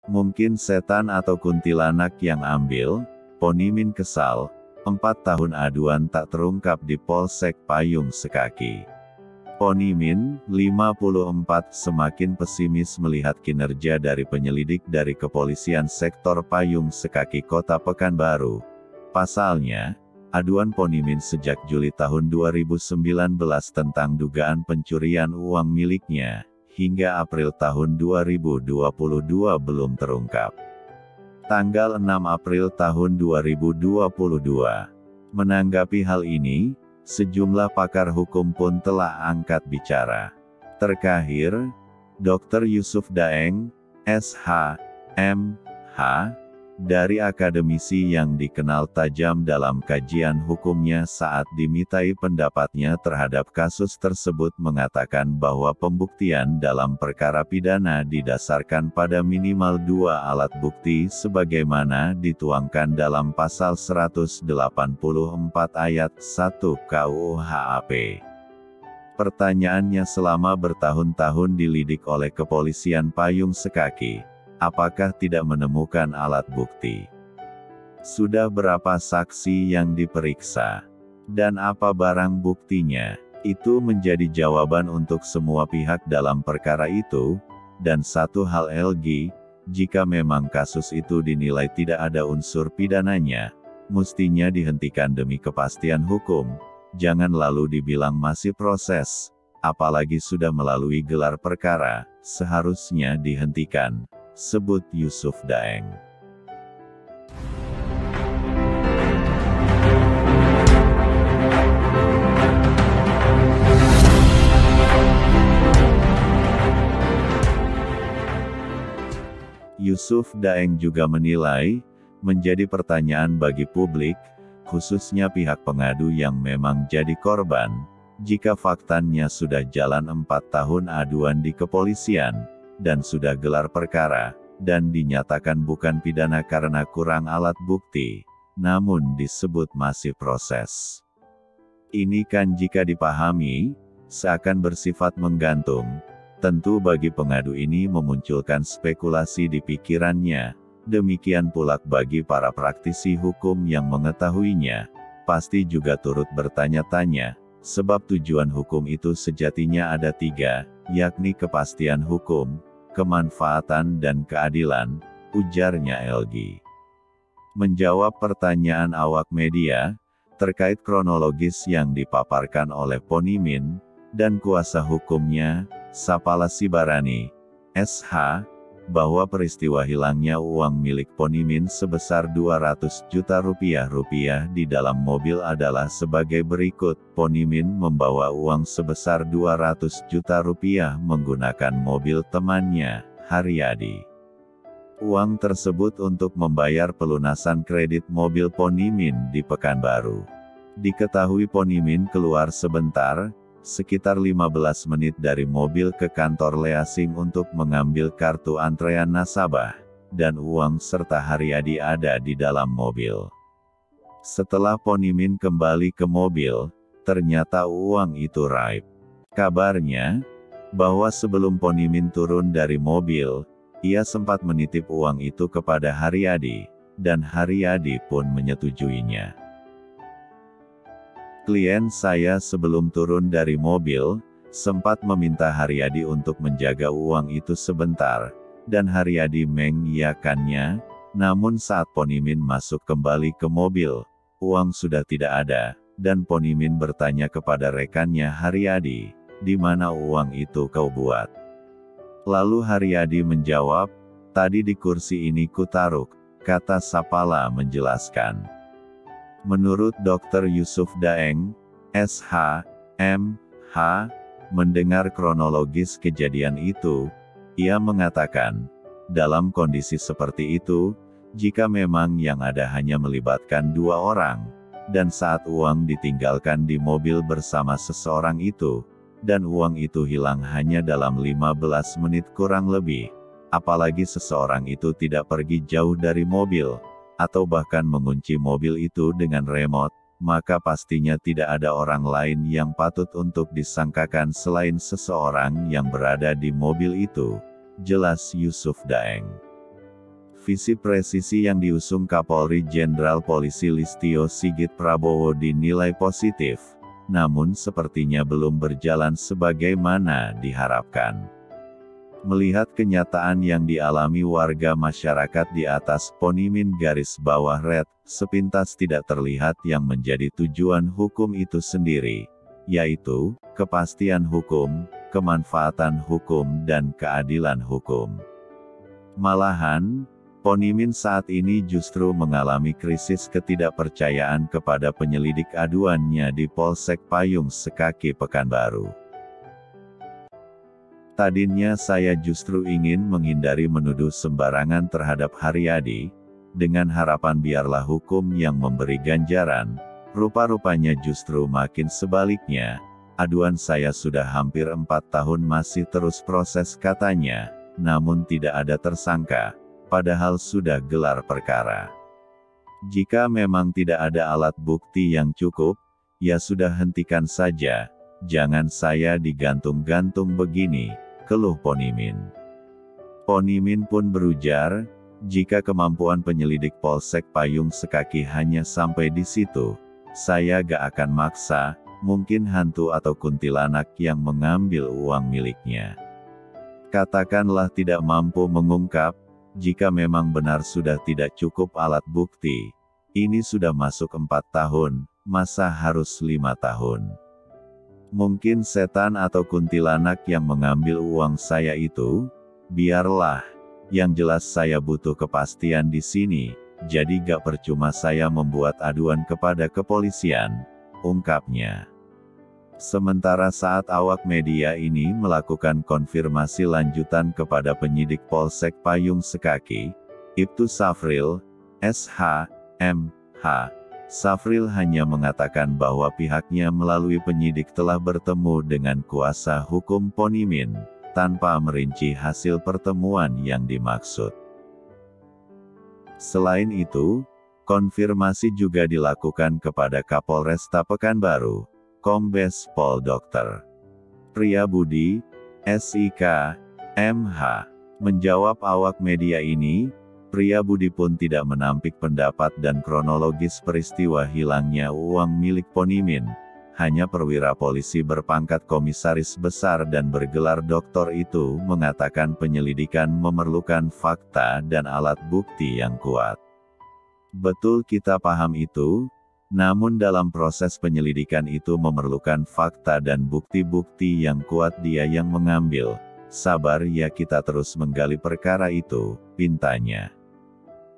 Mungkin setan atau kuntilanak yang ambil, Ponimin kesal. 4 tahun aduan tak terungkap di Polsek Payung Sekaki. Ponimin, 54, semakin pesimis melihat kinerja dari penyelidik dari Kepolisian Sektor Payung Sekaki Kota Pekanbaru. Pasalnya, aduan Ponimin sejak Juli tahun 2019 tentang dugaan pencurian uang miliknya, hingga April tahun 2022 belum terungkap. Tanggal 6 April tahun 2022. Menanggapi hal ini, sejumlah pakar hukum pun telah angkat bicara. Terakhir, Dr. Yusuf Daeng, SH, M.H., dari akademisi yang dikenal tajam dalam kajian hukumnya saat dimintai pendapatnya terhadap kasus tersebut mengatakan bahwa pembuktian dalam perkara pidana didasarkan pada minimal 2 alat bukti sebagaimana dituangkan dalam pasal 184 ayat 1 KUHP. Pertanyaannya, selama bertahun-tahun dilidik oleh Kepolisian Payung Sekaki, apakah tidak menemukan alat bukti? Sudah berapa saksi yang diperiksa? Dan apa barang buktinya? Itu menjadi jawaban untuk semua pihak dalam perkara itu. Dan satu hal lagi, jika memang kasus itu dinilai tidak ada unsur pidananya, mestinya dihentikan demi kepastian hukum. Jangan lalu dibilang masih proses, apalagi sudah melalui gelar perkara, seharusnya dihentikan, sebut Yusuf Daeng. Yusuf Daeng juga menilai, menjadi pertanyaan bagi publik, khususnya pihak pengadu yang memang jadi korban, jika faktanya sudah jalan 4 tahun aduan di kepolisian, dan sudah gelar perkara, dan dinyatakan bukan pidana karena kurang alat bukti, namun disebut masih proses. Ini kan jika dipahami, seakan bersifat menggantung. Tentu bagi pengadu ini memunculkan spekulasi di pikirannya, demikian pula bagi para praktisi hukum yang mengetahuinya, pasti juga turut bertanya-tanya, sebab tujuan hukum itu sejatinya ada 3, yakni kepastian hukum, kemanfaatan dan keadilan, ujarnya LG. Menjawab pertanyaan awak media, terkait kronologis yang dipaparkan oleh Ponimin, dan kuasa hukumnya, Sapala Sibarani, SH, bahwa peristiwa hilangnya uang milik Ponimin sebesar 200 juta rupiah di dalam mobil adalah sebagai berikut. Ponimin membawa uang sebesar 200 juta rupiah menggunakan mobil temannya, Haryadi. Uang tersebut untuk membayar pelunasan kredit mobil Ponimin di Pekanbaru. Diketahui Ponimin keluar sebentar, sekitar 15 menit dari mobil ke kantor leasing untuk mengambil kartu antrean nasabah, dan uang serta Haryadi ada di dalam mobil. Setelah Ponimin kembali ke mobil, ternyata uang itu raib. Kabarnya, bahwa sebelum Ponimin turun dari mobil, ia sempat menitip uang itu kepada Haryadi, dan Haryadi pun menyetujuinya. Klien saya sebelum turun dari mobil, sempat meminta Haryadi untuk menjaga uang itu sebentar, dan Haryadi mengiyakannya, namun saat Ponimin masuk kembali ke mobil, uang sudah tidak ada, dan Ponimin bertanya kepada rekannya Haryadi, di mana uang itu kau buat? Lalu Haryadi menjawab, tadi di kursi ini kutaruh, kata Sapala menjelaskan. Menurut Dr. Yusuf Daeng, SH, M.H., mendengar kronologis kejadian itu, ia mengatakan, dalam kondisi seperti itu, jika memang yang ada hanya melibatkan 2 orang, dan saat uang ditinggalkan di mobil bersama seseorang itu, dan uang itu hilang hanya dalam 15 menit kurang lebih, apalagi seseorang itu tidak pergi jauh dari mobil, atau bahkan mengunci mobil itu dengan remote, maka pastinya tidak ada orang lain yang patut untuk disangkakan selain seseorang yang berada di mobil itu, jelas Yusuf Daeng. Visi presisi yang diusung Kapolri Jenderal Polisi Listio Sigit Prabowo dinilai positif, namun sepertinya belum berjalan sebagaimana diharapkan. Melihat kenyataan yang dialami warga masyarakat di atas ponimin garis bawah red, sepintas tidak terlihat yang menjadi tujuan hukum itu sendiri, yaitu kepastian hukum, kemanfaatan hukum dan keadilan hukum. Malahan, ponimin saat ini justru mengalami krisis ketidakpercayaan kepada penyelidik aduannya di Polsek Payung Sekaki Pekanbaru. Tadinya saya justru ingin menghindari menuduh sembarangan terhadap Haryadi, dengan harapan biarlah hukum yang memberi ganjaran, rupa-rupanya justru makin sebaliknya. Aduan saya sudah hampir 4 tahun masih terus proses katanya, namun tidak ada tersangka, padahal sudah gelar perkara. Jika memang tidak ada alat bukti yang cukup, ya sudah hentikan saja, jangan saya digantung-gantung begini, keluh Ponimin. Ponimin pun berujar, jika kemampuan penyelidik Polsek Payung Sekaki hanya sampai di situ, saya gak akan maksa, mungkin hantu atau kuntilanak yang mengambil uang miliknya. Katakanlah tidak mampu mengungkap, jika memang benar sudah tidak cukup alat bukti. Ini sudah masuk 4 tahun, masa harus 5 tahun? Mungkin setan atau kuntilanak yang mengambil uang saya itu? Biarlah, yang jelas saya butuh kepastian di sini, jadi gak percuma saya membuat aduan kepada kepolisian, ungkapnya. Sementara saat awak media ini melakukan konfirmasi lanjutan kepada penyidik Polsek Payung Sekaki, Ibtu Safril, SH, MH, Safril hanya mengatakan bahwa pihaknya melalui penyidik telah bertemu dengan kuasa hukum Ponimin, tanpa merinci hasil pertemuan yang dimaksud. Selain itu, konfirmasi juga dilakukan kepada Kapolresta Pekanbaru, Kombes Pol Dr. Priyabudi, SIK, MH. Menjawab awak media ini, Priyabudi pun tidak menampik pendapat dan kronologis peristiwa hilangnya uang milik Ponimin. Hanya perwira polisi berpangkat komisaris besar dan bergelar doktor itu mengatakan penyelidikan memerlukan fakta dan alat bukti yang kuat. Betul, kita paham itu, namun dalam proses penyelidikan itu memerlukan fakta dan bukti-bukti yang kuat. Dia yang mengambil. Sabar ya, kita terus menggali perkara itu, pintanya.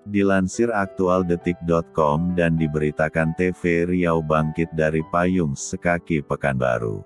Dilansir aktualdetik.com dan diberitakan TV Riau bangkit dari Payung Sekaki Pekanbaru.